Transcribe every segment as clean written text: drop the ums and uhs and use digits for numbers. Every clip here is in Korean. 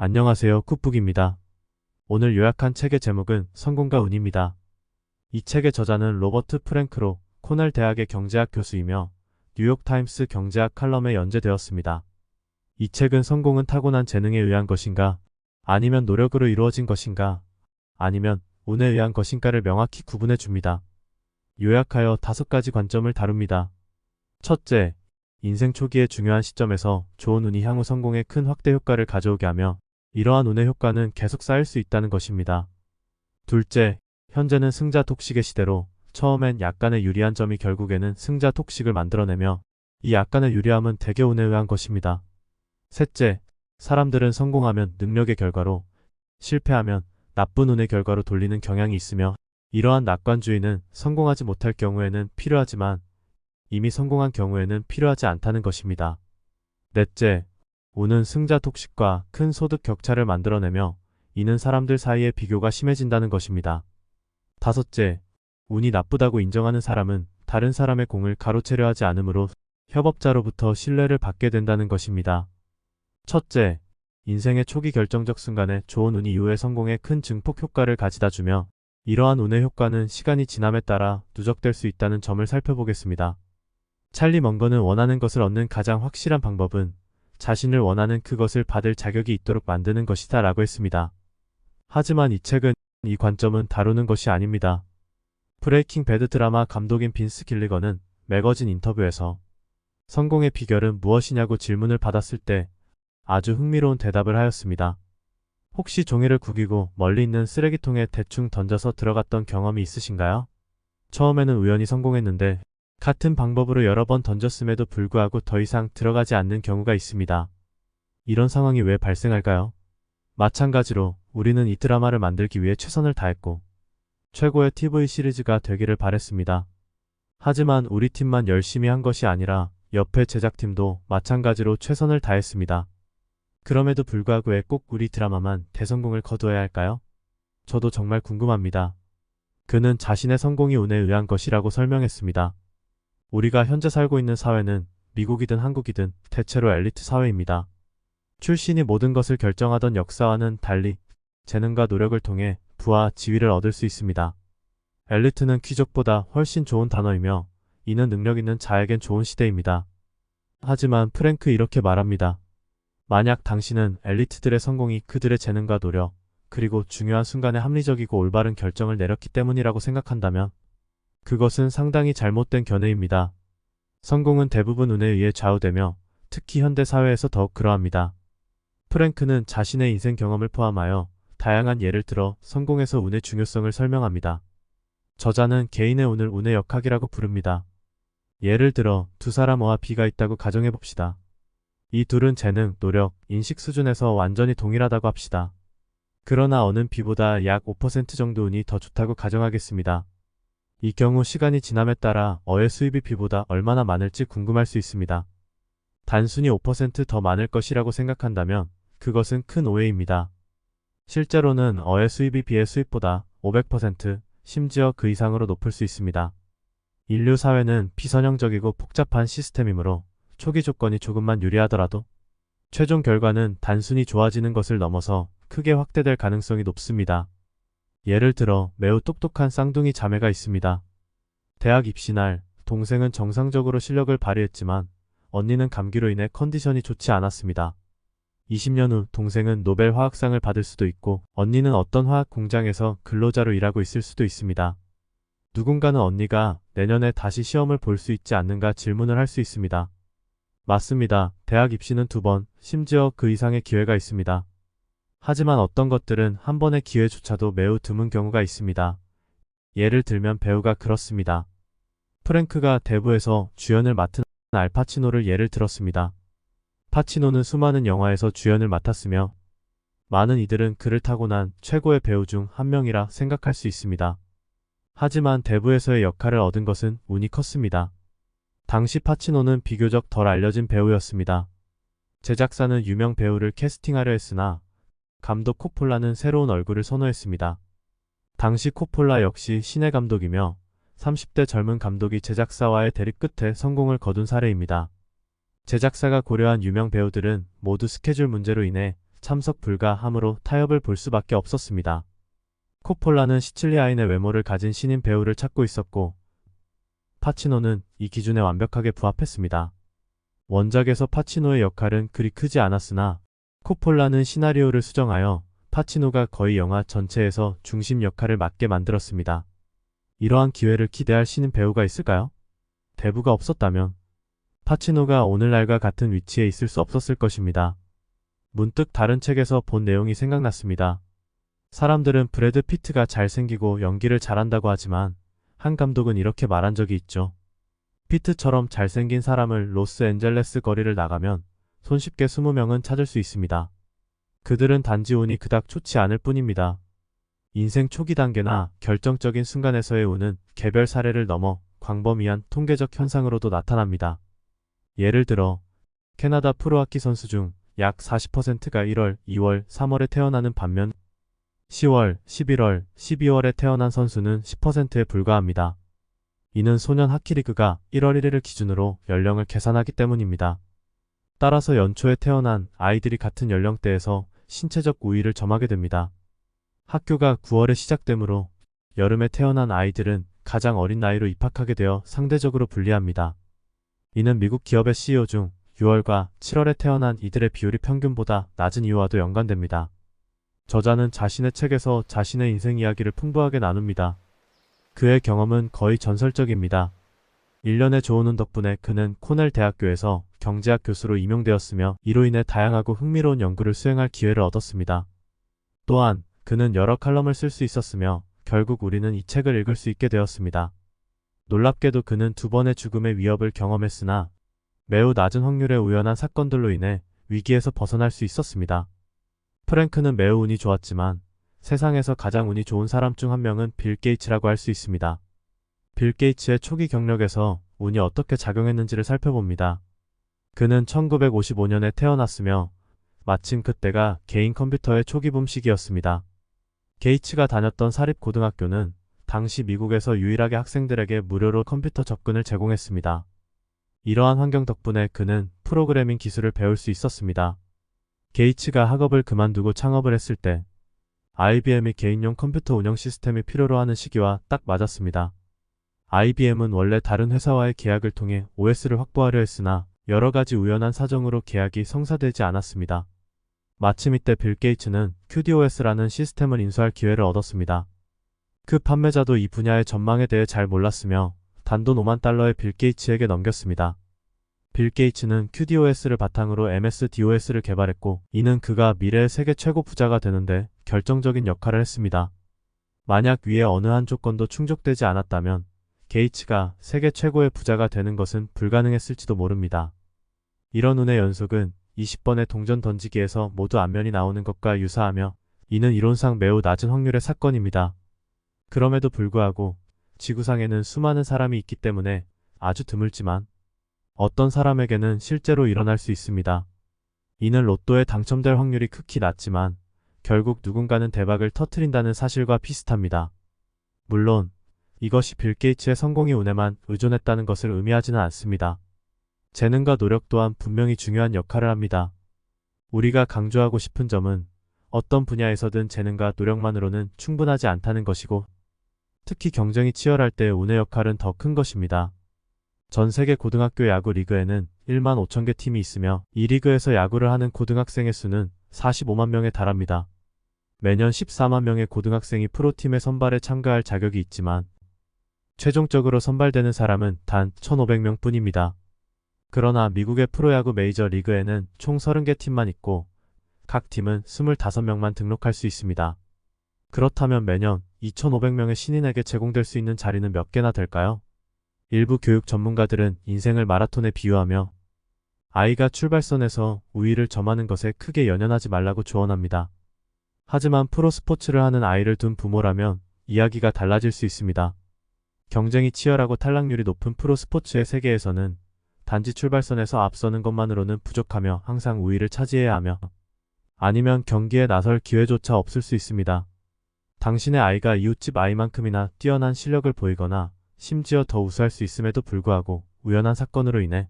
안녕하세요. 쿡북입니다. 오늘 요약한 책의 제목은 성공과 운입니다. 이 책의 저자는 로버트 프랭크로 코넬 대학의 경제학 교수이며 뉴욕타임스 경제학 칼럼에 연재되었습니다. 이 책은 성공은 타고난 재능에 의한 것인가, 아니면 노력으로 이루어진 것인가, 아니면 운에 의한 것인가를 명확히 구분해 줍니다. 요약하여 5가지 관점을 다룹니다. 첫째, 인생 초기의 중요한 시점에서 좋은 운이 향후 성공에 큰 확대 효과를 가져오게 하며 이러한 운의 효과는 계속 쌓일 수 있다는 것입니다. 둘째, 현재는 승자 독식의 시대로 처음엔 약간의 유리한 점이 결국에는 승자 독식을 만들어내며 이 약간의 유리함은 대개 운에 의한 것입니다. 셋째, 사람들은 성공하면 능력의 결과로, 실패하면 나쁜 운의 결과로 돌리는 경향이 있으며 이러한 낙관주의는 성공하지 못할 경우에는 필요하지만 이미 성공한 경우에는 필요하지 않다는 것입니다. 넷째, 운은 승자 독식과 큰 소득 격차를 만들어내며 이는 사람들 사이의 비교가 심해진다는 것입니다. 다섯째, 운이 나쁘다고 인정하는 사람은 다른 사람의 공을 가로채려 하지 않으므로 협업자로부터 신뢰를 받게 된다는 것입니다. 첫째, 인생의 초기 결정적 순간에 좋은 운이 이후의 성공에 큰 증폭 효과를 가져다 주며 이러한 운의 효과는 시간이 지남에 따라 누적될 수 있다는 점을 살펴보겠습니다. 찰리 먼거는 원하는 것을 얻는 가장 확실한 방법은 자신을 원하는 그것을 받을 자격이 있도록 만드는 것이다 라고 했습니다. 하지만 이 책은 이 관점은 다루는 것이 아닙니다. 브레이킹 배드 드라마 감독인 빈스 길리건은 매거진 인터뷰에서 성공의 비결은 무엇이냐고 질문을 받았을 때 아주 흥미로운 대답을 하였습니다. 혹시 종이를 구기고 멀리 있는 쓰레기통에 대충 던져서 들어갔던 경험이 있으신가요? 처음에는 우연히 성공했는데 같은 방법으로 여러 번 던졌음에도 불구하고 더 이상 들어가지 않는 경우가 있습니다. 이런 상황이 왜 발생할까요? 마찬가지로 우리는 이 드라마를 만들기 위해 최선을 다했고 최고의 TV 시리즈가 되기를 바랬습니다. 하지만 우리 팀만 열심히 한 것이 아니라 옆에 제작팀도 마찬가지로 최선을 다했습니다. 그럼에도 불구하고 왜 꼭 우리 드라마만 대성공을 거두어야 할까요? 저도 정말 궁금합니다. 그는 자신의 성공이 운에 의한 것이라고 설명했습니다. 우리가 현재 살고 있는 사회는 미국이든 한국이든 대체로 엘리트 사회입니다. 출신이 모든 것을 결정하던 역사와는 달리 재능과 노력을 통해 부와 지위를 얻을 수 있습니다. 엘리트는 귀족보다 훨씬 좋은 단어이며 이는 능력 있는 자에겐 좋은 시대입니다. 하지만 프랭크 이렇게 말합니다. 만약 당신은 엘리트들의 성공이 그들의 재능과 노력, 그리고 중요한 순간에 합리적이고 올바른 결정을 내렸기 때문이라고 생각한다면 그것은 상당히 잘못된 견해입니다. 성공은 대부분 운에 의해 좌우되며 특히 현대 사회에서 더욱 그러합니다. 프랭크는 자신의 인생 경험을 포함하여 다양한 예를 들어 성공에서 운의 중요성을 설명합니다. 저자는 개인의 운을 운의 역학이라고 부릅니다. 예를 들어 두 사람 A와 B가 있다고 가정해봅시다. 이 둘은 재능, 노력, 인식 수준에서 완전히 동일하다고 합시다. 그러나 A는 B보다 약 5% 정도 운이 더 좋다고 가정하겠습니다. 이 경우 시간이 지남에 따라 A의 수입이 B보다 얼마나 많을지 궁금할 수 있습니다. 단순히 5% 더 많을 것이라고 생각한다면 그것은 큰 오해입니다. 실제로는 A의 수입이 B의 수입보다 500%, 심지어 그 이상으로 높을 수 있습니다. 인류 사회는 비선형적이고 복잡한 시스템이므로 초기 조건이 조금만 유리하더라도 최종 결과는 단순히 좋아지는 것을 넘어서 크게 확대될 가능성이 높습니다. 예를 들어 매우 똑똑한 쌍둥이 자매가 있습니다. 대학 입시 날 동생은 정상적으로 실력을 발휘했지만 언니는 감기로 인해 컨디션이 좋지 않았습니다. 20년 후 동생은 노벨 화학상을 받을 수도 있고 언니는 어떤 화학 공장에서 근로자로 일하고 있을 수도 있습니다. 누군가는 언니가 내년에 다시 시험을 볼 수 있지 않는가 질문을 할 수 있습니다. 맞습니다. 대학 입시는 2번, 심지어 그 이상의 기회가 있습니다. 하지만 어떤 것들은 한 번의 기회조차도 매우 드문 경우가 있습니다. 예를 들면 배우가 그렇습니다. 프랭크가 대부에서 주연을 맡은 알파치노를 예를 들었습니다. 파치노는 수많은 영화에서 주연을 맡았으며 많은 이들은 그를 타고난 최고의 배우 중 한 명이라 생각할 수 있습니다. 하지만 대부에서의 역할을 얻은 것은 운이 컸습니다. 당시 파치노는 비교적 덜 알려진 배우였습니다. 제작사는 유명 배우를 캐스팅하려 했으나 감독 코폴라는 새로운 얼굴을 선호했습니다. 당시 코폴라 역시 신의 감독이며 30대 젊은 감독이 제작사와의 대립 끝에 성공을 거둔 사례입니다. 제작사가 고려한 유명 배우들은 모두 스케줄 문제로 인해 참석 불가함으로 타협을 볼 수밖에 없었습니다. 코폴라는 시칠리아인의 외모를 가진 신인 배우를 찾고 있었고 파치노는 이 기준에 완벽하게 부합했습니다. 원작에서 파치노의 역할은 그리 크지 않았으나 코폴라는 시나리오를 수정하여 파치노가 거의 영화 전체에서 중심 역할을 맡게 만들었습니다. 이러한 기회를 기대할 신인 배우가 있을까요? 대부가 없었다면 파치노가 오늘날과 같은 위치에 있을 수 없었을 것입니다. 문득 다른 책에서 본 내용이 생각났습니다. 사람들은 브래드 피트가 잘생기고 연기를 잘한다고 하지만 한 감독은 이렇게 말한 적이 있죠. 피트처럼 잘생긴 사람을 로스앤젤레스 거리를 나가면 손쉽게 20명은 찾을 수 있습니다. 그들은 단지 운이 그닥 좋지 않을 뿐입니다. 인생 초기 단계나 결정적인 순간에서의 운은 개별 사례를 넘어 광범위한 통계적 현상으로도 나타납니다. 예를 들어 캐나다 프로하키 선수 중 약 40%가 1월, 2월, 3월에 태어나는 반면 10월, 11월, 12월에 태어난 선수는 10%에 불과합니다. 이는 소년 하키리그가 1월 1일을 기준으로 연령을 계산하기 때문입니다. 따라서 연초에 태어난 아이들이 같은 연령대에서 신체적 우위를 점하게 됩니다. 학교가 9월에 시작되므로 여름에 태어난 아이들은 가장 어린 나이로 입학하게 되어 상대적으로 불리합니다. 이는 미국 기업의 CEO 중 6월과 7월에 태어난 이들의 비율이 평균보다 낮은 이유와도 연관됩니다. 저자는 자신의 책에서 자신의 인생 이야기를 풍부하게 나눕니다. 그의 경험은 거의 전설적입니다. 1년의 좋은 운 덕분에 그는 코넬 대학교에서 경제학 교수로 임용되었으며 이로 인해 다양하고 흥미로운 연구를 수행할 기회를 얻었습니다. 또한 그는 여러 칼럼을 쓸 수 있었으며 결국 우리는 이 책을 읽을 수 있게 되었습니다. 놀랍게도 그는 2번의 죽음의 위협을 경험했으나 매우 낮은 확률의 우연한 사건들로 인해 위기에서 벗어날 수 있었습니다. 프랭크는 매우 운이 좋았지만 세상에서 가장 운이 좋은 사람 중 한 명은 빌 게이츠라고 할 수 있습니다. 빌 게이츠의 초기 경력에서 운이 어떻게 작용했는지를 살펴봅니다. 그는 1955년에 태어났으며 마침 그때가 개인 컴퓨터의 초기 붐 시기였습니다. 게이츠가 다녔던 사립고등학교는 당시 미국에서 유일하게 학생들에게 무료로 컴퓨터 접근을 제공했습니다. 이러한 환경 덕분에 그는 프로그래밍 기술을 배울 수 있었습니다. 게이츠가 학업을 그만두고 창업을 했을 때 IBM이 개인용 컴퓨터 운영 시스템이 필요로 하는 시기와 딱 맞았습니다. IBM은 원래 다른 회사와의 계약을 통해 OS를 확보하려 했으나 여러 가지 우연한 사정으로 계약이 성사되지 않았습니다. 마침 이때 빌 게이츠는 QDOS라는 시스템을 인수할 기회를 얻었습니다. 그 판매자도 이 분야의 전망에 대해 잘 몰랐으며 단돈 5만 달러의 빌 게이츠에게 넘겼습니다. 빌 게이츠는 QDOS를 바탕으로 MS-DOS를 개발했고 이는 그가 미래의 세계 최고 부자가 되는데 결정적인 역할을 했습니다. 만약 위의 어느 한 조건도 충족되지 않았다면 게이츠가 세계 최고의 부자가 되는 것은 불가능했을지도 모릅니다. 이런 운의 연속은 20번의 동전 던지기에서 모두 앞면이 나오는 것과 유사하며 이는 이론상 매우 낮은 확률의 사건입니다. 그럼에도 불구하고 지구상에는 수많은 사람이 있기 때문에 아주 드물지만 어떤 사람에게는 실제로 일어날 수 있습니다. 이는 로또에 당첨될 확률이 극히 낮지만 결국 누군가는 대박을 터뜨린다는 사실과 비슷합니다. 물론 이것이 빌 게이츠의 성공이 운에만 의존했다는 것을 의미하지는 않습니다. 재능과 노력 또한 분명히 중요한 역할을 합니다. 우리가 강조하고 싶은 점은 어떤 분야에서든 재능과 노력만으로는 충분하지 않다는 것이고 특히 경쟁이 치열할 때 운의 역할은 더 큰 것입니다. 전 세계 고등학교 야구 리그에는 1만 5천 개 팀이 있으며 이 리그에서 야구를 하는 고등학생의 수는 45만 명에 달합니다. 매년 14만 명의 고등학생이 프로팀의 선발에 참가할 자격이 있지만 최종적으로 선발되는 사람은 단 1,500명 뿐입니다. 그러나 미국의 프로야구 메이저 리그에는 총 30개 팀만 있고 각 팀은 25명만 등록할 수 있습니다. 그렇다면 매년 2,500명의 신인에게 제공될 수 있는 자리는 몇 개나 될까요? 일부 교육 전문가들은 인생을 마라톤에 비유하며 아이가 출발선에서 우위를 점하는 것에 크게 연연하지 말라고 조언합니다. 하지만 프로스포츠를 하는 아이를 둔 부모라면 이야기가 달라질 수 있습니다. 경쟁이 치열하고 탈락률이 높은 프로스포츠의 세계에서는 단지 출발선에서 앞서는 것만으로는 부족하며 항상 우위를 차지해야 하며 아니면 경기에 나설 기회조차 없을 수 있습니다. 당신의 아이가 이웃집 아이만큼이나 뛰어난 실력을 보이거나 심지어 더 우수할 수 있음에도 불구하고 우연한 사건으로 인해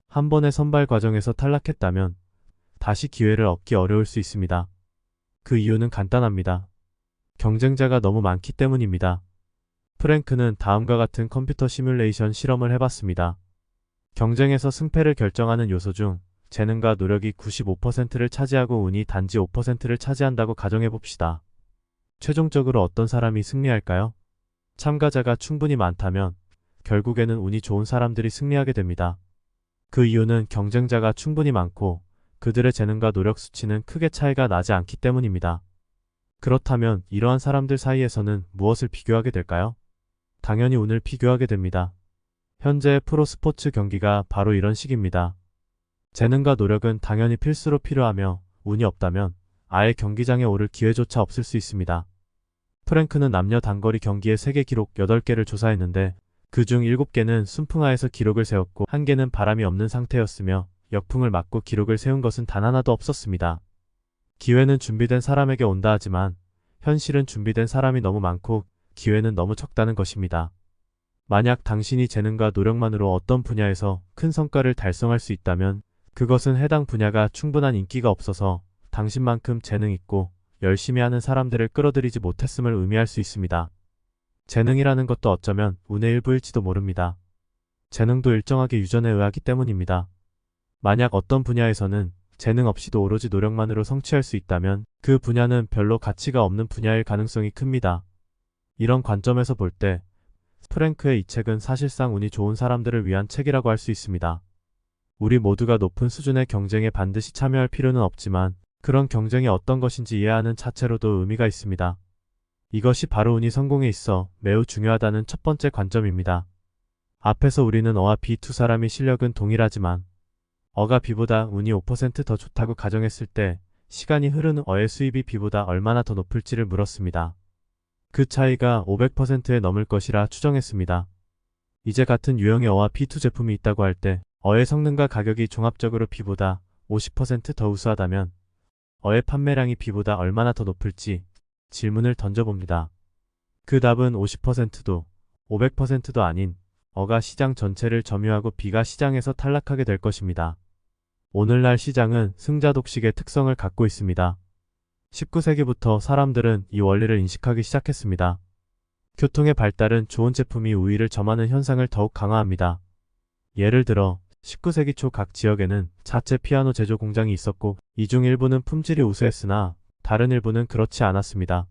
한 번의 선발 과정에서 탈락했다면 다시 기회를 얻기 어려울 수 있습니다. 그 이유는 간단합니다. 경쟁자가 너무 많기 때문입니다. 프랭크는 다음과 같은 컴퓨터 시뮬레이션 실험을 해봤습니다. 경쟁에서 승패를 결정하는 요소 중 재능과 노력이 95%를 차지하고 운이 단지 5%를 차지한다고 가정해봅시다. 최종적으로 어떤 사람이 승리할까요? 참가자가 충분히 많다면 결국에는 운이 좋은 사람들이 승리하게 됩니다. 그 이유는 경쟁자가 충분히 많고 그들의 재능과 노력 수치는 크게 차이가 나지 않기 때문입니다. 그렇다면 이러한 사람들 사이에서는 무엇을 비교하게 될까요? 당연히 운을 비교하게 됩니다. 현재의 프로스포츠 경기가 바로 이런 식입니다. 재능과 노력은 당연히 필수로 필요하며 운이 없다면 아예 경기장에 오를 기회조차 없을 수 있습니다. 프랭크는 남녀 단거리 경기의 세계 기록 8개를 조사했는데 그중 7개는 순풍하에서 기록을 세웠고 1개는 바람이 없는 상태였으며 역풍을 맞고 기록을 세운 것은 단 하나도 없었습니다. 기회는 준비된 사람에게 온다 하지만 현실은 준비된 사람이 너무 많고 기회는 너무 적다는 것입니다. 만약 당신이 재능과 노력만으로 어떤 분야에서 큰 성과를 달성할 수 있다면 그것은 해당 분야가 충분한 인기가 없어서 당신만큼 재능 있고 열심히 하는 사람들을 끌어들이지 못했음을 의미할 수 있습니다. 재능이라는 것도 어쩌면 운의 일부일지도 모릅니다. 재능도 일정하게 유전에 의하기 때문입니다. 만약 어떤 분야에서는 재능 없이도 오로지 노력만으로 성취할 수 있다면 그 분야는 별로 가치가 없는 분야일 가능성이 큽니다. 이런 관점에서 볼 때 프랭크의 이 책은 사실상 운이 좋은 사람들을 위한 책이라고 할 수 있습니다. 우리 모두가 높은 수준의 경쟁에 반드시 참여할 필요는 없지만 그런 경쟁이 어떤 것인지 이해하는 자체로도 의미가 있습니다. 이것이 바로 운이 성공에 있어 매우 중요하다는 첫 번째 관점입니다. 앞에서 우리는 어와 비 두 사람의 실력은 동일하지만 어가 B보다 운이 5% 더 좋다고 가정했을 때 시간이 흐르는 어의 수입이 B보다 얼마나 더 높을지를 물었습니다. 그 차이가 500%에 넘을 것이라 추정했습니다. 이제 같은 유형의 어와 B2 제품이 있다고 할 때 어의 성능과 가격이 종합적으로 B보다 50% 더 우수하다면 어의 판매량이 B보다 얼마나 더 높을지 질문을 던져봅니다. 그 답은 50%도 500%도 아닌 어가 시장 전체를 점유하고 B가 시장에서 탈락하게 될 것입니다. 오늘날 시장은 승자 독식의 특성을 갖고 있습니다. 19세기부터 사람들은 이 원리를 인식하기 시작했습니다. 교통의 발달은 좋은 제품이 우위를 점하는 현상을 더욱 강화합니다. 예를 들어 19세기 초 각 지역에는 자체 피아노 제조 공장이 있었고 이 중 일부는 품질이 우수했으나 다른 일부는 그렇지 않았습니다.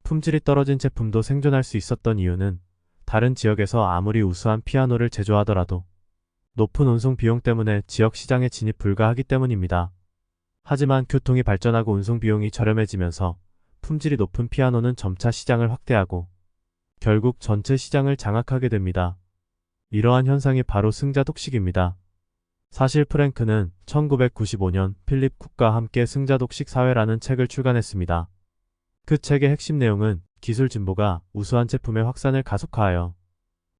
품질이 떨어진 제품도 생존할 수 있었던 이유는 다른 지역에서 아무리 우수한 피아노를 제조하더라도 높은 운송 비용 때문에 지역 시장에 진입 불가하기 때문입니다. 하지만 교통이 발전하고 운송 비용이 저렴해지면서 품질이 높은 피아노는 점차 시장을 확대하고 결국 전체 시장을 장악하게 됩니다. 이러한 현상이 바로 승자 독식입니다. 사실 프랭크는 1995년 필립 쿡과 함께 승자 독식 사회라는 책을 출간했습니다. 그 책의 핵심 내용은 기술 진보가 우수한 제품의 확산을 가속화하여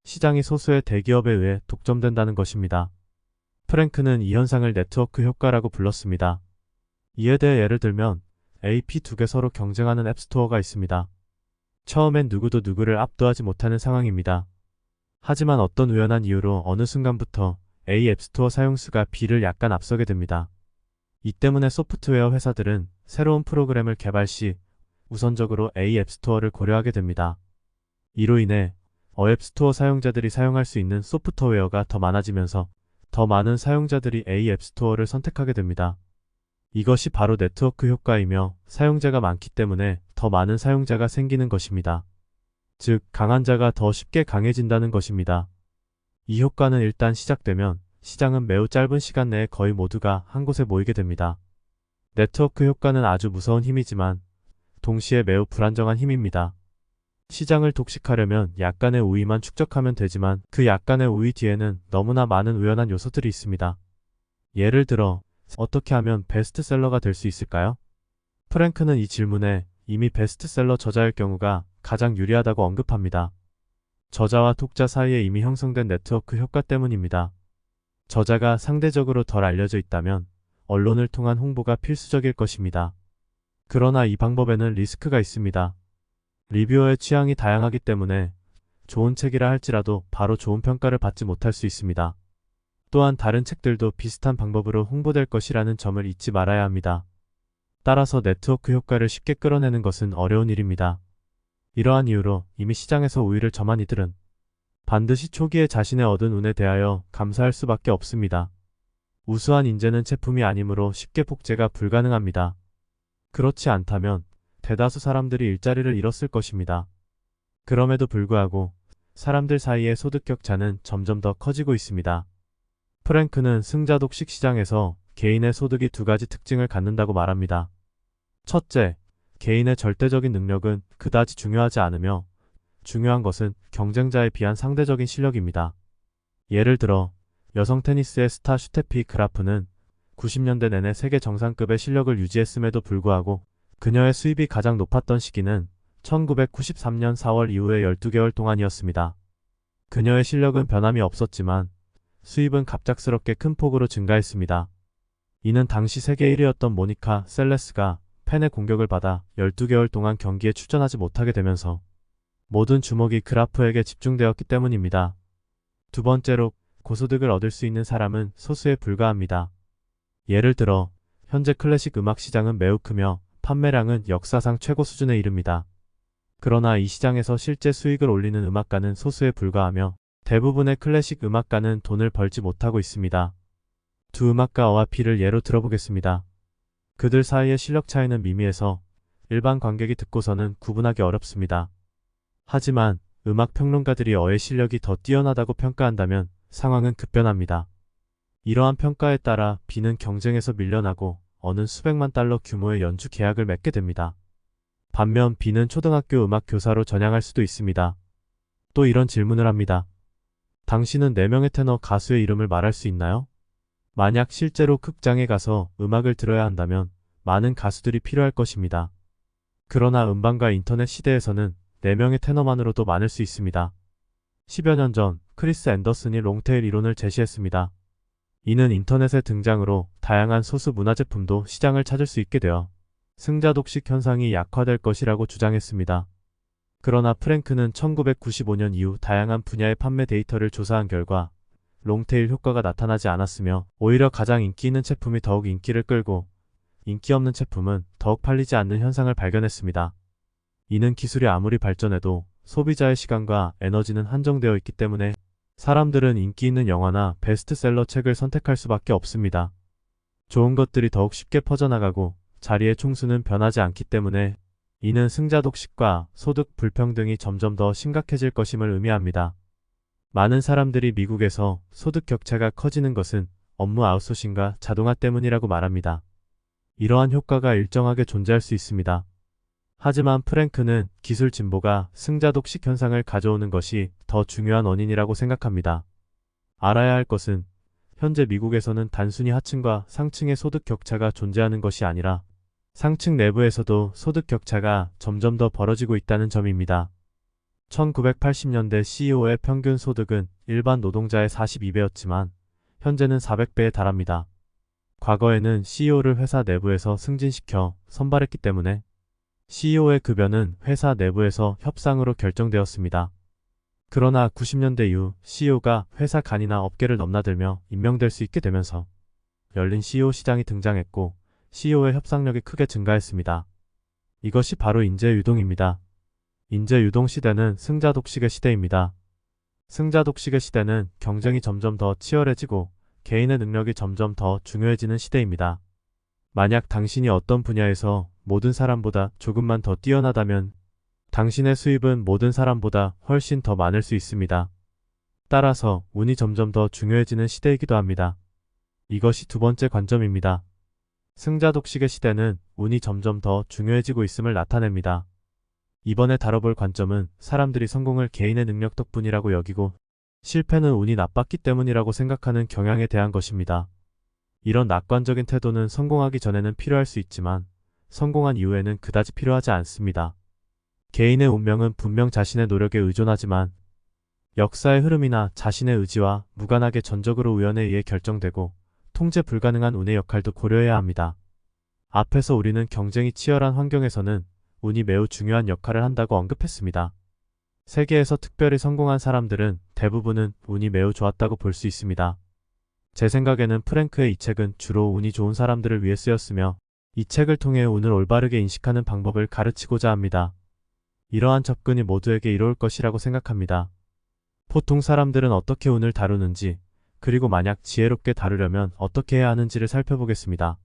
시장이 소수의 대기업에 의해 독점된다는 것입니다. 프랭크는 이 현상을 네트워크 효과라고 불렀습니다. 이에 대해 예를 들면 AP 두 개 서로 경쟁하는 앱스토어가 있습니다. 처음엔 누구도 누구를 압도하지 못하는 상황입니다. 하지만 어떤 우연한 이유로 어느 순간부터 A 앱스토어 사용수가 B를 약간 앞서게 됩니다. 이 때문에 소프트웨어 회사들은 새로운 프로그램을 개발 시 우선적으로 A 앱스토어를 고려하게 됩니다. 이로 인해 앱스토어 사용자들이 사용할 수 있는 소프트웨어가 더 많아지면서 더 많은 사용자들이 A 앱스토어를 선택하게 됩니다. 이것이 바로 네트워크 효과이며 사용자가 많기 때문에 더 많은 사용자가 생기는 것입니다. 즉, 강한 자가 더 쉽게 강해진다는 것입니다. 이 효과는 일단 시작되면 시장은 매우 짧은 시간 내에 거의 모두가 한 곳에 모이게 됩니다. 네트워크 효과는 아주 무서운 힘이지만 동시에 매우 불안정한 힘입니다. 시장을 독식하려면 약간의 우위만 축적하면 되지만 그 약간의 우위 뒤에는 너무나 많은 우연한 요소들이 있습니다. 예를 들어 어떻게 하면 베스트셀러가 될 수 있을까요? 프랭크는 이 질문에 이미 베스트셀러 저자일 경우가 가장 유리하다고 언급합니다. 저자와 독자 사이에 이미 형성된 네트워크 효과 때문입니다. 저자가 상대적으로 덜 알려져 있다면 언론을 통한 홍보가 필수적일 것입니다. 그러나 이 방법에는 리스크가 있습니다. 리뷰어의 취향이 다양하기 때문에 좋은 책이라 할지라도 바로 좋은 평가를 받지 못할 수 있습니다. 또한 다른 책들도 비슷한 방법으로 홍보될 것이라는 점을 잊지 말아야 합니다. 따라서 네트워크 효과를 쉽게 끌어내는 것은 어려운 일입니다. 이러한 이유로 이미 시장에서 우위를 점한 이들은 반드시 초기에 자신의 얻은 운에 대하여 감사할 수밖에 없습니다. 우수한 인재는 제품이 아니므로 쉽게 복제가 불가능합니다. 그렇지 않다면 대다수 사람들이 일자리를 잃었을 것입니다. 그럼에도 불구하고 사람들 사이의 소득 격차는 점점 더 커지고 있습니다. 프랭크는 승자독식 시장에서 개인의 소득이 두 가지 특징을 갖는다고 말합니다. 첫째, 개인의 절대적인 능력은 그다지 중요하지 않으며 중요한 것은 경쟁자에 비한 상대적인 실력입니다. 예를 들어 여성 테니스의 스타 슈테피 그라프는 90년대 내내 세계 정상급의 실력을 유지했음에도 불구하고 그녀의 수입이 가장 높았던 시기는 1993년 4월 이후의 12개월 동안이었습니다. 그녀의 실력은 변함이 없었지만 수입은 갑작스럽게 큰 폭으로 증가했습니다. 이는 당시 세계 1위였던 모니카 셀레스가 팬의 공격을 받아 12개월 동안 경기에 출전하지 못하게 되면서 모든 주목이 그라프에게 집중되었기 때문입니다. 두 번째로 고소득을 얻을 수 있는 사람은 소수에 불과합니다. 예를 들어 현재 클래식 음악 시장은 매우 크며 판매량은 역사상 최고 수준에 이릅니다. 그러나 이 시장에서 실제 수익을 올리는 음악가는 소수에 불과하며 대부분의 클래식 음악가는 돈을 벌지 못하고 있습니다. 두 음악가 A와 B를 예로 들어보겠습니다. 그들 사이의 실력 차이는 미미해서 일반 관객이 듣고서는 구분하기 어렵습니다. 하지만 음악 평론가들이 A의 실력이 더 뛰어나다고 평가한다면 상황은 급변합니다. 이러한 평가에 따라 B는 경쟁에서 밀려나고 A는 수백만 달러 규모의 연주 계약을 맺게 됩니다. 반면 B는 초등학교 음악 교사로 전향할 수도 있습니다. 또 이런 질문을 합니다. 당신은 4명의 테너 가수의 이름을 말할 수 있나요? 만약 실제로 극장에 가서 음악을 들어야 한다면 많은 가수들이 필요할 것입니다. 그러나 음반과 인터넷 시대에서는 4명의 테너만으로도 많을 수 있습니다. 10여 년 전 크리스 앤더슨이 롱테일 이론을 제시했습니다. 이는 인터넷의 등장으로 다양한 소수 문화 제품도 시장을 찾을 수 있게 되어 승자독식 현상이 약화될 것이라고 주장했습니다. 그러나 프랭크는 1995년 이후 다양한 분야의 판매 데이터를 조사한 결과 롱테일 효과가 나타나지 않았으며 오히려 가장 인기 있는 제품이 더욱 인기를 끌고 인기 없는 제품은 더욱 팔리지 않는 현상을 발견했습니다. 이는 기술이 아무리 발전해도 소비자의 시간과 에너지는 한정되어 있기 때문에 사람들은 인기 있는 영화나 베스트셀러 책을 선택할 수밖에 없습니다. 좋은 것들이 더욱 쉽게 퍼져나가고 자리의 총수는 변하지 않기 때문에 이는 승자독식과 소득 불평등이 점점 더 심각해질 것임을 의미합니다. 많은 사람들이 미국에서 소득 격차가 커지는 것은 업무 아웃소싱과 자동화 때문이라고 말합니다. 이러한 효과가 일정하게 존재할 수 있습니다. 하지만 프랭크는 기술 진보가 승자독식 현상을 가져오는 것이 더 중요한 원인이라고 생각합니다. 알아야 할 것은 현재 미국에서는 단순히 하층과 상층의 소득 격차가 존재하는 것이 아니라 상층 내부에서도 소득 격차가 점점 더 벌어지고 있다는 점입니다. 1980년대 CEO의 평균 소득은 일반 노동자의 42배였지만 현재는 400배에 달합니다. 과거에는 CEO를 회사 내부에서 승진시켜 선발했기 때문에 CEO의 급여는 회사 내부에서 협상으로 결정되었습니다. 그러나 90년대 이후 CEO가 회사 간이나 업계를 넘나들며 임명될 수 있게 되면서 열린 CEO 시장이 등장했고 CEO의 협상력이 크게 증가했습니다. 이것이 바로 인재 유동입니다. 인재 유동 시대는 승자 독식의 시대입니다. 승자 독식의 시대는 경쟁이 점점 더 치열해지고 개인의 능력이 점점 더 중요해지는 시대입니다. 만약 당신이 어떤 분야에서 모든 사람보다 조금만 더 뛰어나다면 당신의 수입은 모든 사람보다 훨씬 더 많을 수 있습니다. 따라서 운이 점점 더 중요해지는 시대이기도 합니다. 이것이 두 번째 관점입니다. 승자 독식의 시대는 운이 점점 더 중요해지고 있음을 나타냅니다. 이번에 다뤄볼 관점은 사람들이 성공을 개인의 능력 덕분이라고 여기고 실패는 운이 나빴기 때문이라고 생각하는 경향에 대한 것입니다. 이런 낙관적인 태도는 성공하기 전에는 필요할 수 있지만 성공한 이후에는 그다지 필요하지 않습니다. 개인의 운명은 분명 자신의 노력에 의존하지만 역사의 흐름이나 자신의 의지와 무관하게 전적으로 우연에 의해 결정되고 통제 불가능한 운의 역할도 고려해야 합니다. 앞에서 우리는 경쟁이 치열한 환경에서는 운이 매우 중요한 역할을 한다고 언급했습니다. 세계에서 특별히 성공한 사람들은 대부분은 운이 매우 좋았다고 볼 수 있습니다. 제 생각에는 프랭크의 이 책은 주로 운이 좋은 사람들을 위해 쓰였으며 이 책을 통해 운을 올바르게 인식하는 방법을 가르치고자 합니다. 이러한 접근이 모두에게 이로울 것이라고 생각합니다. 보통 사람들은 어떻게 운을 다루는지, 그리고 만약 지혜롭게 다루려면 어떻게 해야 하는지를 살펴보겠습니다.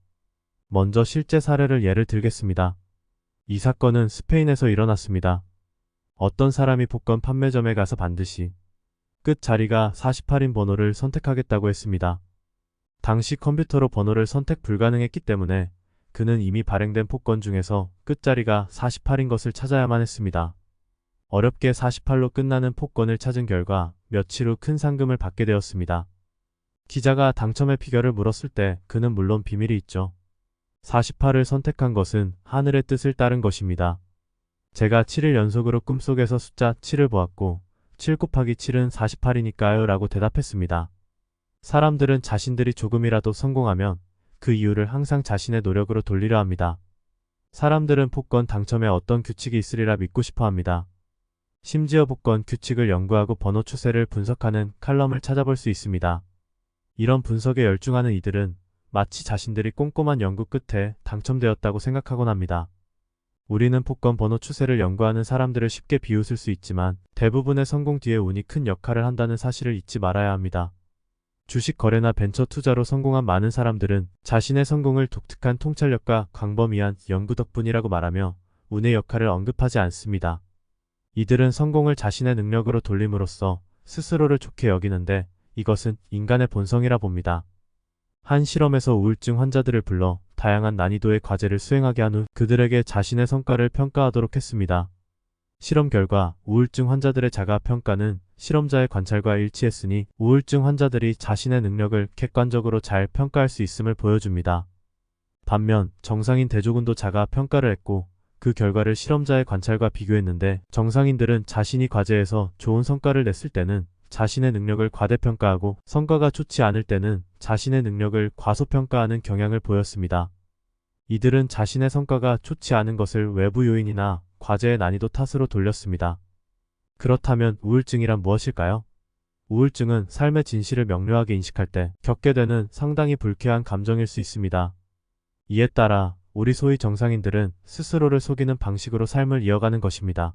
먼저 실제 사례를 예를 들겠습니다. 이 사건은 스페인에서 일어났습니다. 어떤 사람이 복권 판매점에 가서 반드시 끝 자리가 48인 번호를 선택하겠다고 했습니다. 당시 컴퓨터로 번호를 선택 불가능했기 때문에 그는 이미 발행된 복권 중에서 끝자리가 48인 것을 찾아야만 했습니다. 어렵게 48로 끝나는 복권을 찾은 결과 며칠 후 큰 상금을 받게 되었습니다. 기자가 당첨의 비결을 물었을 때 그는 물론 비밀이 있죠. 48을 선택한 것은 하늘의 뜻을 따른 것입니다. 제가 7일 연속으로 꿈속에서 숫자 7을 보았고 7 곱하기 7은 48이니까요 라고 대답했습니다. 사람들은 자신들이 조금이라도 성공하면 그 이유를 항상 자신의 노력으로 돌리려 합니다. 사람들은 복권 당첨에 어떤 규칙이 있으리라 믿고 싶어 합니다. 심지어 복권 규칙을 연구하고 번호 추세를 분석하는 칼럼을 찾아볼 수 있습니다. 이런 분석에 열중하는 이들은 마치 자신들이 꼼꼼한 연구 끝에 당첨되었다고 생각하곤 합니다. 우리는 복권 번호 추세를 연구하는 사람들을 쉽게 비웃을 수 있지만 대부분의 성공 뒤에 운이 큰 역할을 한다는 사실을 잊지 말아야 합니다. 주식 거래나 벤처 투자로 성공한 많은 사람들은 자신의 성공을 독특한 통찰력과 광범위한 연구 덕분이라고 말하며 운의 역할을 언급하지 않습니다. 이들은 성공을 자신의 능력으로 돌림으로써 스스로를 좋게 여기는데 이것은 인간의 본성이라 봅니다. 한 실험에서 우울증 환자들을 불러 다양한 난이도의 과제를 수행하게 한 후 그들에게 자신의 성과를 평가하도록 했습니다. 실험 결과 우울증 환자들의 자가 평가는 실험자의 관찰과 일치했으니 우울증 환자들이 자신의 능력을 객관적으로 잘 평가할 수 있음을 보여줍니다. 반면 정상인 대조군도 자가 평가를 했고 그 결과를 실험자의 관찰과 비교했는데 정상인들은 자신이 과제에서 좋은 성과를 냈을 때는 자신의 능력을 과대평가하고 성과가 좋지 않을 때는 자신의 능력을 과소평가하는 경향을 보였습니다. 이들은 자신의 성과가 좋지 않은 것을 외부 요인이나 과제의 난이도 탓으로 돌렸습니다. 그렇다면 우울증이란 무엇일까요? 우울증은 삶의 진실을 명료하게 인식할 때 겪게 되는 상당히 불쾌한 감정일 수 있습니다. 이에 따라 우리 소위 정상인들은 스스로를 속이는 방식으로 삶을 이어가는 것입니다.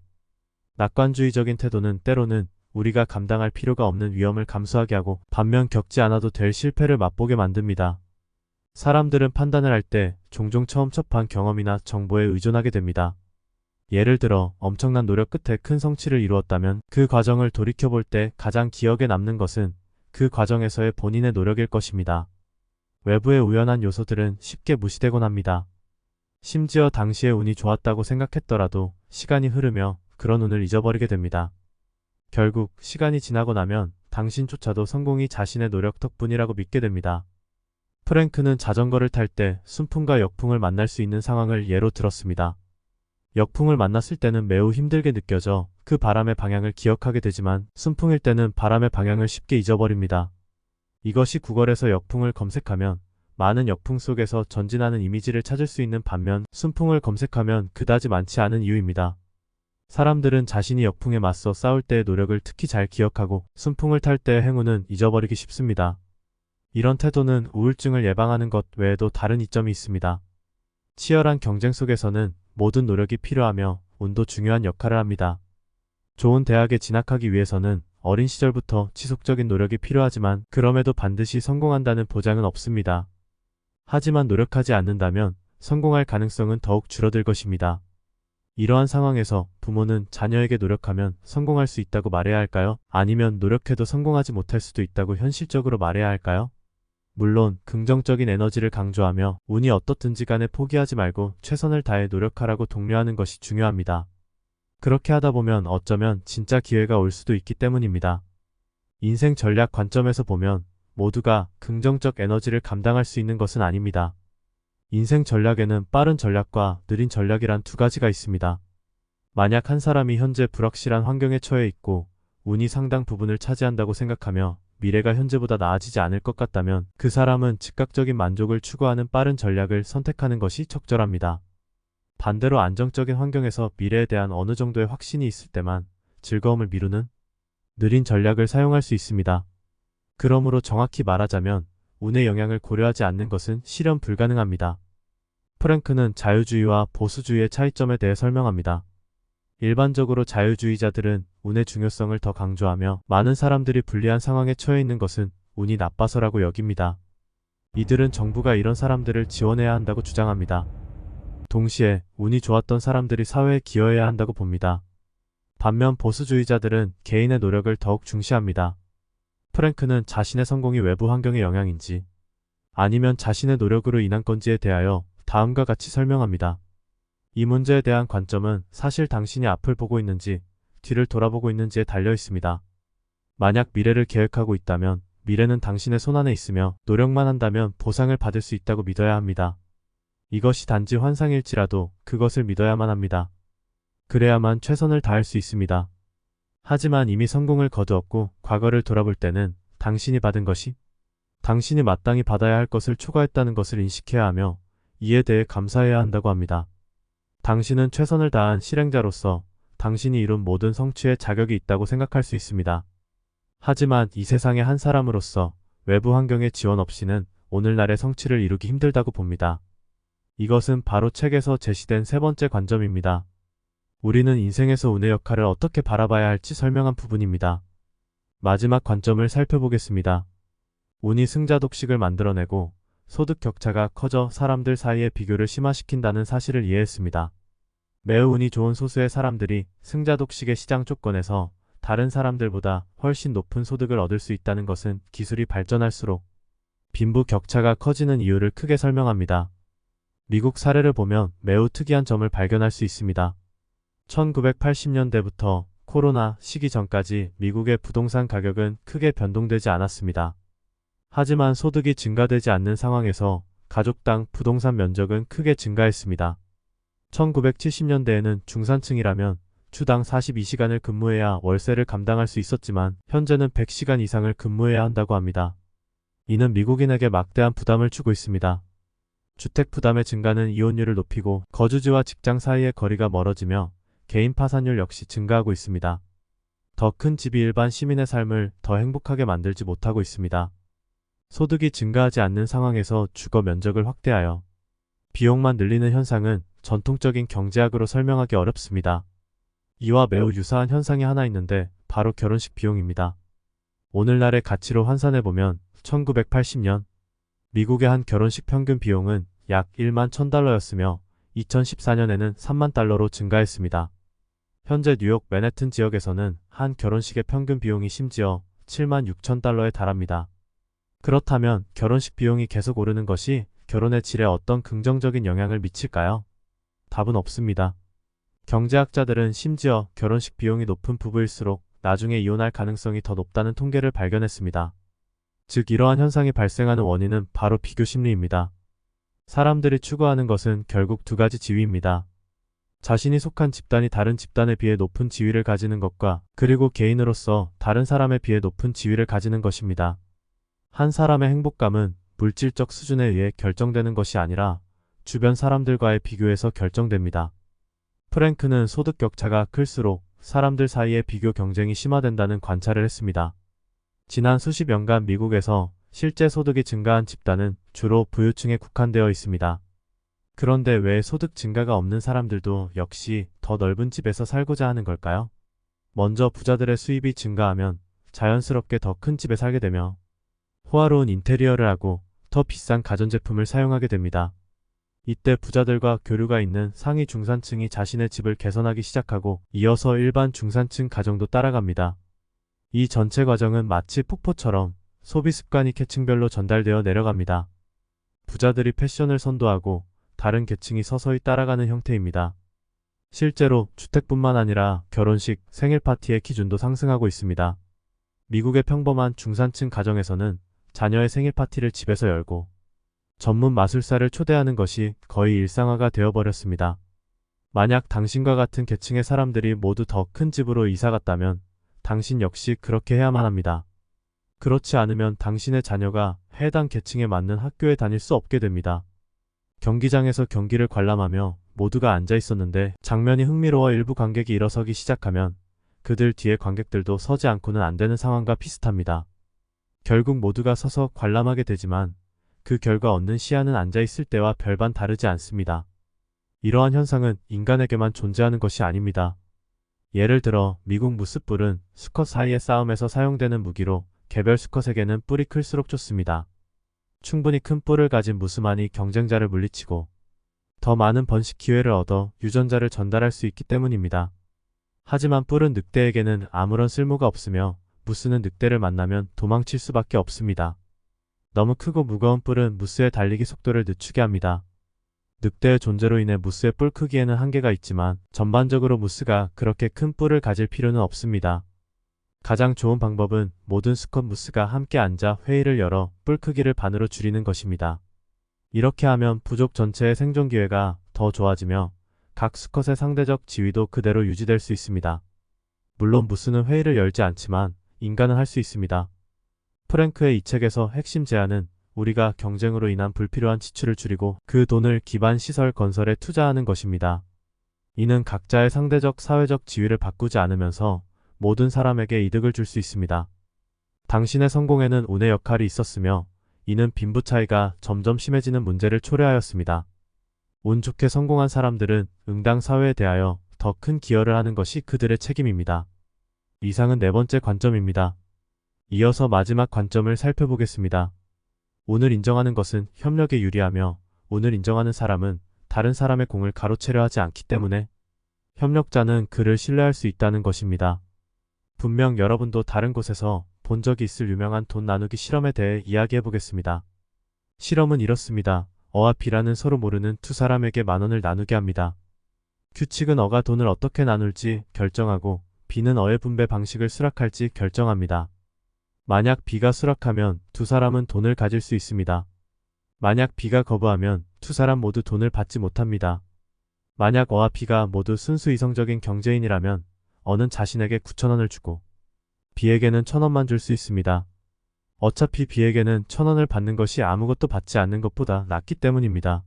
낙관주의적인 태도는 때로는 우리가 감당할 필요가 없는 위험을 감수하게 하고 반면 겪지 않아도 될 실패를 맛보게 만듭니다. 사람들은 판단을 할 때 종종 처음 접한 경험이나 정보에 의존하게 됩니다. 예를 들어 엄청난 노력 끝에 큰 성취를 이루었다면 그 과정을 돌이켜볼 때 가장 기억에 남는 것은 그 과정에서의 본인의 노력일 것입니다. 외부의 우연한 요소들은 쉽게 무시되곤 합니다. 심지어 당시에 운이 좋았다고 생각했더라도 시간이 흐르며 그런 운을 잊어버리게 됩니다. 결국 시간이 지나고 나면 당신조차도 성공이 자신의 노력 덕분이라고 믿게 됩니다. 프랭크는 자전거를 탈 때 순풍과 역풍을 만날 수 있는 상황을 예로 들었습니다. 역풍을 만났을 때는 매우 힘들게 느껴져 그 바람의 방향을 기억하게 되지만 순풍일 때는 바람의 방향을 쉽게 잊어버립니다. 이것이 구글에서 역풍을 검색하면 많은 역풍 속에서 전진하는 이미지를 찾을 수 있는 반면 순풍을 검색하면 그다지 많지 않은 이유입니다. 사람들은 자신이 역풍에 맞서 싸울 때의 노력을 특히 잘 기억하고 순풍을 탈 때의 행운은 잊어버리기 쉽습니다. 이런 태도는 우울증을 예방하는 것 외에도 다른 이점이 있습니다. 치열한 경쟁 속에서는 모든 노력이 필요하며 운도 중요한 역할을 합니다. 좋은 대학에 진학하기 위해서는 어린 시절부터 지속적인 노력이 필요하지만 그럼에도 반드시 성공한다는 보장은 없습니다. 하지만 노력하지 않는다면 성공할 가능성은 더욱 줄어들 것입니다. 이러한 상황에서 부모는 자녀에게 노력하면 성공할 수 있다고 말해야 할까요? 아니면 노력해도 성공하지 못할 수도 있다고 현실적으로 말해야 할까요? 물론 긍정적인 에너지를 강조하며 운이 어떻든지 간에 포기하지 말고 최선을 다해 노력하라고 독려하는 것이 중요합니다. 그렇게 하다 보면 어쩌면 진짜 기회가 올 수도 있기 때문입니다. 인생 전략 관점에서 보면 모두가 긍정적 에너지를 감당할 수 있는 것은 아닙니다. 인생 전략에는 빠른 전략과 느린 전략이란 두 가지가 있습니다. 만약 한 사람이 현재 불확실한 환경에 처해 있고 운이 상당 부분을 차지한다고 생각하며 미래가 현재보다 나아지지 않을 것 같다면 그 사람은 즉각적인 만족을 추구하는 빠른 전략을 선택하는 것이 적절합니다. 반대로 안정적인 환경에서 미래에 대한 어느 정도의 확신이 있을 때만 즐거움을 미루는 느린 전략을 사용할 수 있습니다. 그러므로 정확히 말하자면 운의 영향을 고려하지 않는 것은 실현 불가능합니다. 프랭크는 자유주의와 보수주의의 차이점에 대해 설명합니다. 일반적으로 자유주의자들은 운의 중요성을 더 강조하며 많은 사람들이 불리한 상황에 처해 있는 것은 운이 나빠서라고 여깁니다. 이들은 정부가 이런 사람들을 지원해야 한다고 주장합니다. 동시에 운이 좋았던 사람들이 사회에 기여해야 한다고 봅니다. 반면 보수주의자들은 개인의 노력을 더욱 중시합니다. 프랭크는 자신의 성공이 외부 환경의 영향인지 아니면 자신의 노력으로 인한 건지에 대하여 다음과 같이 설명합니다. 이 문제에 대한 관점은 사실 당신이 앞을 보고 있는지 뒤를 돌아보고 있는지에 달려 있습니다. 만약 미래를 계획하고 있다면 미래는 당신의 손안에 있으며 노력만 한다면 보상을 받을 수 있다고 믿어야 합니다. 이것이 단지 환상일지라도 그것을 믿어야만 합니다. 그래야만 최선을 다할 수 있습니다. 하지만 이미 성공을 거두었고 과거를 돌아볼 때는 당신이 받은 것이 당신이 마땅히 받아야 할 것을 초과했다는 것을 인식해야 하며 이에 대해 감사해야 한다고 합니다. 당신은 최선을 다한 실행자로서 당신이 이룬 모든 성취에 자격이 있다고 생각할 수 있습니다. 하지만 이 세상의 한 사람으로서 외부 환경의 지원 없이는 오늘날의 성취를 이루기 힘들다고 봅니다. 이것은 바로 책에서 제시된 세 번째 관점입니다. 우리는 인생에서 운의 역할을 어떻게 바라봐야 할지 설명한 부분입니다. 마지막 관점을 살펴보겠습니다. 운이 승자 독식을 만들어내고 소득 격차가 커져 사람들 사이의 비교를 심화시킨다는 사실을 이해했습니다. 매우 운이 좋은 소수의 사람들이 승자 독식의 시장 조건에서 다른 사람들보다 훨씬 높은 소득을 얻을 수 있다는 것은 기술이 발전할수록 빈부 격차가 커지는 이유를 크게 설명합니다. 미국 사례를 보면 매우 특이한 점을 발견할 수 있습니다. 1980년대부터 코로나 시기 전까지 미국의 부동산 가격은 크게 변동되지 않았습니다. 하지만 소득이 증가되지 않는 상황에서 가족당 부동산 면적은 크게 증가했습니다. 1970년대에는 중산층이라면 주당 42시간을 근무해야 월세를 감당할 수 있었지만 현재는 100시간 이상을 근무해야 한다고 합니다. 이는 미국인에게 막대한 부담을 주고 있습니다. 주택 부담의 증가는 이혼율을 높이고 거주지와 직장 사이의 거리가 멀어지며 개인 파산율 역시 증가하고 있습니다. 더 큰 집이 일반 시민의 삶을 더 행복하게 만들지 못하고 있습니다. 소득이 증가하지 않는 상황에서 주거 면적을 확대하여 비용만 늘리는 현상은 전통적인 경제학으로 설명하기 어렵습니다. 이와 매우 유사한 현상이 하나 있는데 바로 결혼식 비용입니다. 오늘날의 가치로 환산해보면 1980년 미국의 한 결혼식 평균 비용은 약 1만 1000달러였으며 2014년에는 3만 달러로 증가했습니다. 현재 뉴욕 맨해튼 지역에서는 한 결혼식의 평균 비용이 심지어 7만 6천 달러에 달합니다. 그렇다면 결혼식 비용이 계속 오르는 것이 결혼의 질에 어떤 긍정적인 영향을 미칠까요? 답은 없습니다. 경제학자들은 심지어 결혼식 비용이 높은 부부일수록 나중에 이혼할 가능성이 더 높다는 통계를 발견했습니다. 즉 이러한 현상이 발생하는 원인은 바로 비교 심리입니다. 사람들이 추구하는 것은 결국 두 가지 지위입니다. 자신이 속한 집단이 다른 집단에 비해 높은 지위를 가지는 것과 그리고 개인으로서 다른 사람에 비해 높은 지위를 가지는 것입니다. 한 사람의 행복감은 물질적 수준에 의해 결정되는 것이 아니라 주변 사람들과의 비교에서 결정됩니다. 프랭크는 소득 격차가 클수록 사람들 사이의 비교 경쟁이 심화된다는 관찰을 했습니다. 지난 수십 년간 미국에서 실제 소득이 증가한 집단은 주로 부유층에 국한되어 있습니다. 그런데 왜 소득 증가가 없는 사람들도 역시 더 넓은 집에서 살고자 하는 걸까요? 먼저 부자들의 수입이 증가하면 자연스럽게 더 큰 집에 살게 되며 호화로운 인테리어를 하고 더 비싼 가전제품을 사용하게 됩니다. 이때 부자들과 교류가 있는 상위 중산층이 자신의 집을 개선하기 시작하고 이어서 일반 중산층 가정도 따라갑니다. 이 전체 과정은 마치 폭포처럼 소비 습관이 계층별로 전달되어 내려갑니다. 부자들이 패션을 선도하고 다른 계층이 서서히 따라가는 형태입니다. 실제로 주택뿐만 아니라 결혼식, 생일 파티의 기준도 상승하고 있습니다. 미국의 평범한 중산층 가정에서는 자녀의 생일 파티를 집에서 열고 전문 마술사를 초대하는 것이 거의 일상화가 되어버렸습니다. 만약 당신과 같은 계층의 사람들이 모두 더 큰 집으로 이사 갔다면 당신 역시 그렇게 해야만 합니다. 그렇지 않으면 당신의 자녀가 해당 계층에 맞는 학교에 다닐 수 없게 됩니다. 경기장에서 경기를 관람하며 모두가 앉아 있었는데 장면이 흥미로워 일부 관객이 일어서기 시작하면 그들 뒤의 관객들도 서지 않고는 안 되는 상황과 비슷합니다. 결국 모두가 서서 관람하게 되지만 그 결과 얻는 시야는 앉아있을 때와 별반 다르지 않습니다. 이러한 현상은 인간에게만 존재하는 것이 아닙니다. 예를 들어 미국 무스뿔은 수컷 사이의 싸움에서 사용되는 무기로 개별 수컷에게는 뿔이 클수록 좋습니다. 충분히 큰 뿔을 가진 무스만이 경쟁자를 물리치고 더 많은 번식 기회를 얻어 유전자를 전달할 수 있기 때문입니다. 하지만 뿔은 늑대에게는 아무런 쓸모가 없으며 무스는 늑대를 만나면 도망칠 수밖에 없습니다. 너무 크고 무거운 뿔은 무스의 달리기 속도를 늦추게 합니다. 늑대의 존재로 인해 무스의 뿔 크기에는 한계가 있지만 전반적으로 무스가 그렇게 큰 뿔을 가질 필요는 없습니다. 가장 좋은 방법은 모든 수컷 무스가 함께 앉아 회의를 열어 뿔 크기를 반으로 줄이는 것입니다. 이렇게 하면 부족 전체의 생존 기회가 더 좋아지며 각 수컷의 상대적 지위도 그대로 유지될 수 있습니다. 물론 무스는 회의를 열지 않지만 인간은 할 수 있습니다. 프랭크의 이 책에서 핵심 제안은 우리가 경쟁으로 인한 불필요한 지출을 줄이고 그 돈을 기반 시설 건설에 투자하는 것입니다. 이는 각자의 상대적 사회적 지위를 바꾸지 않으면서 모든 사람에게 이득을 줄 수 있습니다. 당신의 성공에는 운의 역할이 있었으며 이는 빈부 차이가 점점 심해지는 문제를 초래하였습니다. 운 좋게 성공한 사람들은 응당 사회에 대하여 더 큰 기여를 하는 것이 그들의 책임입니다. 이상은 네 번째 관점입니다. 이어서 마지막 관점을 살펴보겠습니다. 운을 인정하는 것은 협력에 유리하며 운을 인정하는 사람은 다른 사람의 공을 가로채려 하지 않기 때문에 협력자는 그를 신뢰할 수 있다는 것입니다. 분명 여러분도 다른 곳에서 본 적이 있을 유명한 돈 나누기 실험에 대해 이야기해 보겠습니다. 실험은 이렇습니다. 어와 B라는 서로 모르는 두 사람에게 10,000원을 나누게 합니다. 규칙은 어가 돈을 어떻게 나눌지 결정하고 B는 어의 분배 방식을 수락할지 결정합니다. 만약 B가 수락하면 두 사람은 돈을 가질 수 있습니다. 만약 B가 거부하면 두 사람 모두 돈을 받지 못합니다. 만약 어와 B가 모두 순수 이성적인 경제인이라면 어는 자신에게 9,000원을 주고 B에게는 1,000원만 줄 수 있습니다. 어차피 B에게는 1,000원을 받는 것이 아무것도 받지 않는 것보다 낫기 때문입니다.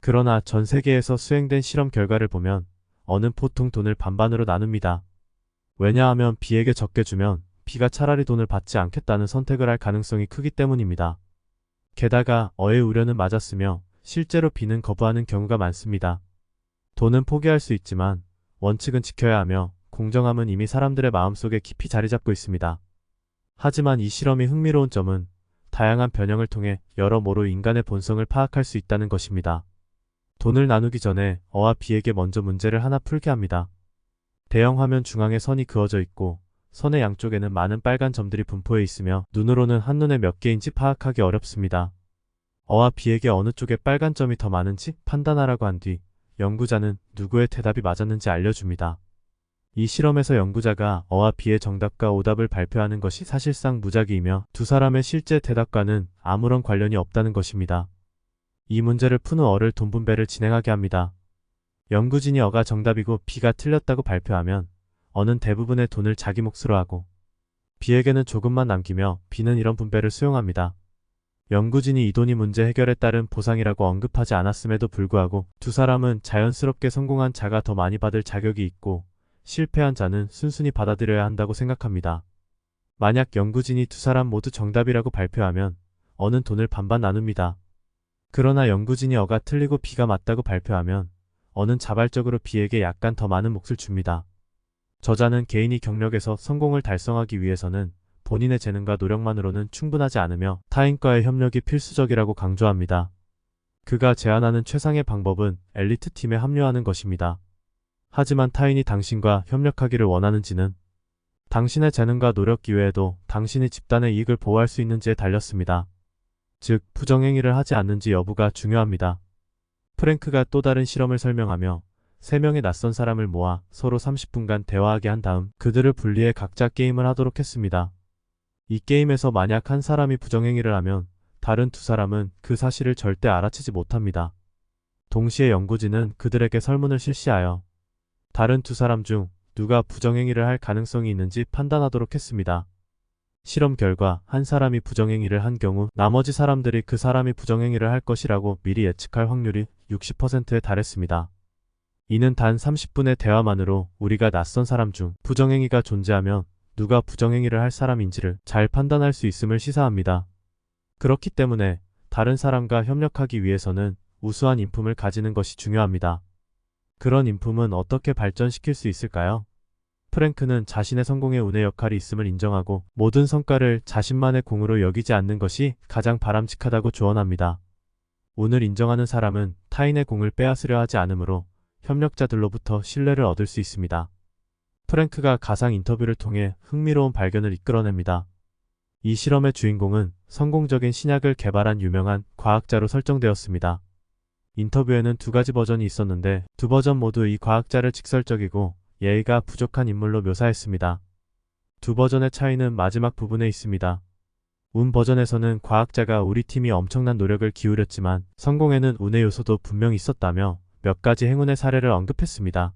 그러나 전 세계에서 수행된 실험 결과를 보면 어는 보통 돈을 반반으로 나눕니다. 왜냐하면 B에게 적게 주면 B가 차라리 돈을 받지 않겠다는 선택을 할 가능성이 크기 때문입니다. 게다가 어의 우려는 맞았으며 실제로 B는 거부하는 경우가 많습니다. 돈은 포기할 수 있지만 원칙은 지켜야 하며 공정함은 이미 사람들의 마음속에 깊이 자리 잡고 있습니다. 하지만 이 실험이 흥미로운 점은 다양한 변형을 통해 여러모로 인간의 본성을 파악할 수 있다는 것입니다. 돈을 나누기 전에 어와 B에게 먼저 문제를 하나 풀게 합니다. 대형 화면 중앙에 선이 그어져 있고 선의 양쪽에는 많은 빨간 점들이 분포해 있으며 눈으로는 한눈에 몇 개인지 파악하기 어렵습니다. 어와 B에게 어느 쪽에 빨간 점이 더 많은지 판단하라고 한 뒤 연구자는 누구의 대답이 맞았는지 알려줍니다. 이 실험에서 연구자가 어와 B의 정답과 오답을 발표하는 것이 사실상 무작위이며 두 사람의 실제 대답과는 아무런 관련이 없다는 것입니다. 이 문제를 푼 후 어를 돈 분배를 진행하게 합니다. 연구진이 어가 정답이고 B가 틀렸다고 발표하면 어는 대부분의 돈을 자기 몫으로 하고 B에게는 조금만 남기며 B는 이런 분배를 수용합니다. 연구진이 이 돈이 문제 해결에 따른 보상이라고 언급하지 않았음에도 불구하고 두 사람은 자연스럽게 성공한 자가 더 많이 받을 자격이 있고 실패한 자는 순순히 받아들여야 한다고 생각합니다. 만약 연구진이 두 사람 모두 정답이라고 발표하면 어는 돈을 반반 나눕니다. 그러나 연구진이 어가 틀리고 B가 맞다고 발표하면 어는 자발적으로 B에게 약간 더 많은 몫을 줍니다. 저자는 개인이 경력에서 성공을 달성하기 위해서는 본인의 재능과 노력만으로는 충분하지 않으며 타인과의 협력이 필수적이라고 강조합니다. 그가 제안하는 최상의 방법은 엘리트 팀에 합류하는 것입니다. 하지만 타인이 당신과 협력하기를 원하는지는 당신의 재능과 노력 이외에도 당신이 집단의 이익을 보호할 수 있는지에 달렸습니다. 즉, 부정행위를 하지 않는지 여부가 중요합니다. 프랭크가 또 다른 실험을 설명하며 3명의 낯선 사람을 모아 서로 30분간 대화하게 한 다음 그들을 분리해 각자 게임을 하도록 했습니다. 이 게임에서 만약 한 사람이 부정행위를 하면 다른 두 사람은 그 사실을 절대 알아채지 못합니다. 동시에 연구진은 그들에게 설문을 실시하여 다른 두 사람 중 누가 부정행위를 할 가능성이 있는지 판단하도록 했습니다. 실험 결과 한 사람이 부정행위를 한 경우 나머지 사람들이 그 사람이 부정행위를 할 것이라고 미리 예측할 확률이 60%에 달했습니다. 이는 단 30분의 대화만으로 우리가 낯선 사람 중 부정행위가 존재하면 누가 부정행위를 할 사람인지를 잘 판단할 수 있음을 시사합니다. 그렇기 때문에 다른 사람과 협력하기 위해서는 우수한 인품을 가지는 것이 중요합니다. 그런 인품은 어떻게 발전시킬 수 있을까요? 프랭크는 자신의 성공에 운의 역할이 있음을 인정하고 모든 성과를 자신만의 공으로 여기지 않는 것이 가장 바람직하다고 조언합니다. 운을 인정하는 사람은 타인의 공을 빼앗으려 하지 않으므로 협력자들로부터 신뢰를 얻을 수 있습니다. 프랭크가 가상 인터뷰를 통해 흥미로운 발견을 이끌어냅니다. 이 실험의 주인공은 성공적인 신약을 개발한 유명한 과학자로 설정되었습니다. 인터뷰에는 두 가지 버전이 있었는데 두 버전 모두 이 과학자를 직설적이고 예의가 부족한 인물로 묘사했습니다. 두 버전의 차이는 마지막 부분에 있습니다. 운 버전에서는 과학자가 우리 팀이 엄청난 노력을 기울였지만 성공에는 운의 요소도 분명히 있었다며 몇 가지 행운의 사례를 언급했습니다.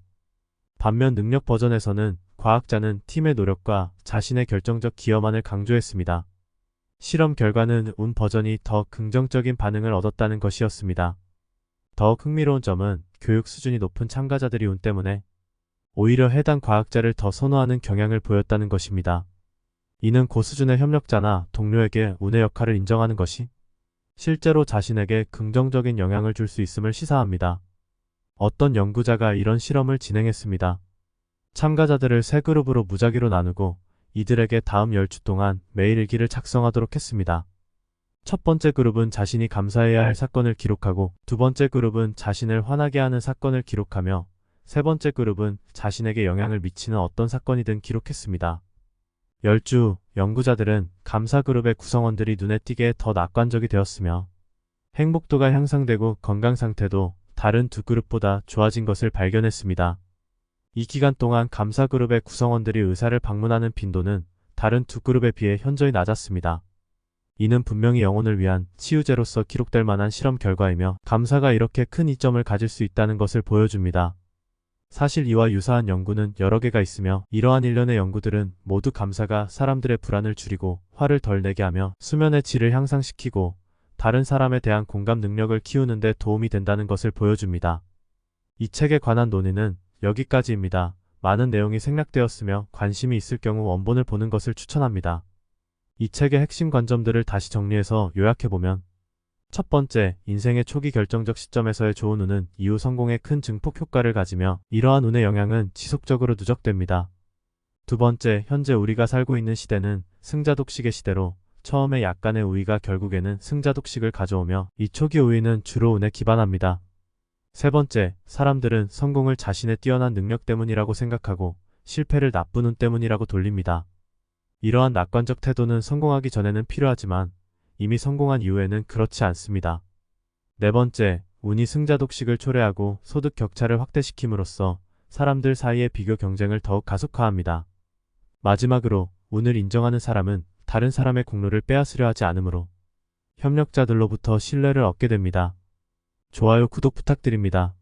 반면 능력 버전에서는 과학자는 팀의 노력과 자신의 결정적 기여만을 강조했습니다. 실험 결과는 운 버전이 더 긍정적인 반응을 얻었다는 것이었습니다. 더욱 흥미로운 점은 교육 수준이 높은 참가자들이 운 때문에 오히려 해당 과학자를 더 선호하는 경향을 보였다는 것입니다. 이는 고수준의 협력자나 동료에게 운의 역할을 인정하는 것이 실제로 자신에게 긍정적인 영향을 줄 수 있음을 시사합니다. 어떤 연구자가 이런 실험을 진행했습니다. 참가자들을 세 그룹으로 무작위로 나누고 이들에게 다음 10주 동안 매일 일기를 작성하도록 했습니다. 첫 번째 그룹은 자신이 감사해야 할 사건을 기록하고 두 번째 그룹은 자신을 화나게 하는 사건을 기록하며 세 번째 그룹은 자신에게 영향을 미치는 어떤 사건이든 기록했습니다. 10주 연구자들은 감사 그룹의 구성원들이 눈에 띄게 더 낙관적이 되었으며 행복도가 향상되고 건강 상태도 다른 두 그룹보다 좋아진 것을 발견했습니다. 이 기간 동안 감사 그룹의 구성원들이 의사를 방문하는 빈도는 다른 두 그룹에 비해 현저히 낮았습니다. 이는 분명히 영혼을 위한 치유제로서 기록될 만한 실험 결과이며 감사가 이렇게 큰 이점을 가질 수 있다는 것을 보여줍니다. 사실 이와 유사한 연구는 여러 개가 있으며 이러한 일련의 연구들은 모두 감사가 사람들의 불안을 줄이고 화를 덜 내게 하며 수면의 질을 향상시키고 다른 사람에 대한 공감 능력을 키우는 데 도움이 된다는 것을 보여줍니다. 이 책에 관한 논의는 여기까지입니다. 많은 내용이 생략되었으며 관심이 있을 경우 원본을 보는 것을 추천합니다. 이 책의 핵심 관점들을 다시 정리해서 요약해보면 첫 번째, 인생의 초기 결정적 시점에서의 좋은 운은 이후 성공에 큰 증폭 효과를 가지며 이러한 운의 영향은 지속적으로 누적됩니다. 두 번째, 현재 우리가 살고 있는 시대는 승자독식의 시대로 처음에 약간의 우위가 결국에는 승자독식을 가져오며 이 초기 우위는 주로 운에 기반합니다. 세 번째, 사람들은 성공을 자신의 뛰어난 능력 때문이라고 생각하고 실패를 나쁜 운 때문이라고 돌립니다. 이러한 낙관적 태도는 성공하기 전에는 필요하지만 이미 성공한 이후에는 그렇지 않습니다. 네 번째, 운이 승자독식을 초래하고 소득 격차를 확대시킴으로써 사람들 사이의 비교 경쟁을 더욱 가속화합니다. 마지막으로, 운을 인정하는 사람은 다른 사람의 공로를 빼앗으려 하지 않으므로 협력자들로부터 신뢰를 얻게 됩니다. 좋아요, 구독 부탁드립니다.